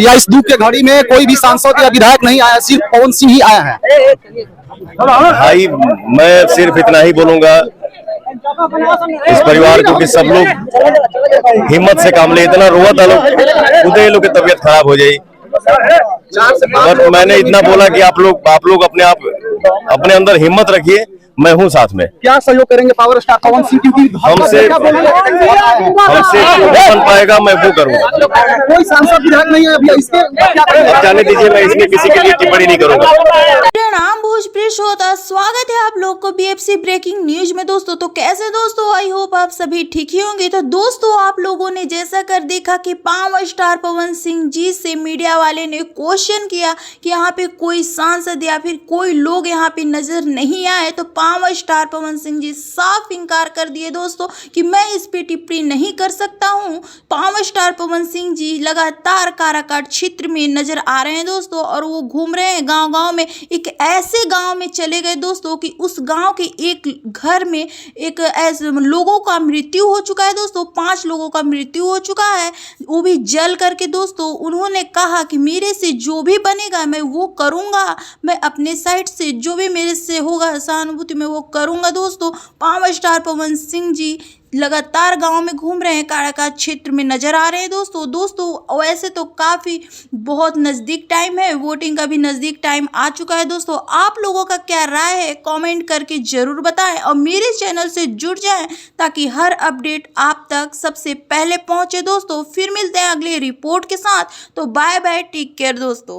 या इस दुख के घड़ी में कोई भी सांसद या विधायक नहीं आया, सिर्फ पवन सिंह ही आया है। भाई मैं सिर्फ इतना ही बोलूंगा इस परिवार को कि सब लोग हिम्मत से काम ले। इतना रोआ था लोग, खुद ही लोग की तबीयत खराब हो जाए। बट मैंने इतना बोला कि आप लोग अपने अंदर हिम्मत रखिए, मैं हूं साथ में। क्या सहयोग करेंगे पावर स्टार पवन सिंह, क्योंकि हमसे जो बन पाएगा मैं वो करूंगा। कोई सांसद विधायक नहीं है अभी, इसके क्या करेंगे? अब जाने दीजिए, मैं इसमें किसी के लिए टिप्पणी नहीं करूंगा। नाम भोजपुरी श्रोता, स्वागत है आप लोग को बीएफसी ब्रेकिंग न्यूज में। दोस्तों तो कैसे दोस्तों, आई होप आप सभी ठीक ही होंगे। तो दोस्तों आप लोगों ने जैसा कर देखा कि पावर स्टार पवन सिंह जी से मीडिया वाले ने क्वेश्चन किया कि यहाँ पे कोई सांसद या फिर कोई लोग यहाँ पे नजर नहीं आए, तो पावर स्टार पवन सिंह जी साफ इनकार कर दिए दोस्तों कि मैं इस पे टिप्पणी नहीं कर सकता हूँ। पावर स्टार पवन सिंह जी लगातार काराकाट क्षेत्र में नजर आ रहे हैं दोस्तों, और वो घूम रहे हैं गाँव-गाँव में। एक ऐसे गांव में चले गए दोस्तों कि उस गांव के एक घर में एक ऐसे लोगों का मृत्यु हो चुका है दोस्तों। 5 लोगों का मृत्यु हो चुका है, वो भी जल करके दोस्तों। उन्होंने कहा कि मेरे से जो भी बनेगा मैं वो करूंगा, मैं अपने साइड से जो भी मेरे से होगा सहानुभूति में वो करूंगा दोस्तों। पावर स्टार पवन सिंह जी लगातार गांव में घूम रहे हैं, काराकाट क्षेत्र में नजर आ रहे हैं दोस्तों। वैसे तो काफ़ी बहुत नज़दीक टाइम है, वोटिंग का भी नज़दीक टाइम आ चुका है दोस्तों। आप लोगों का क्या राय है कमेंट करके ज़रूर बताएं, और मेरे चैनल से जुड़ जाएं ताकि हर अपडेट आप तक सबसे पहले पहुंचे दोस्तों। फिर मिलते हैं अगले रिपोर्ट के साथ, तो बाय बाय, टेक केयर दोस्तों।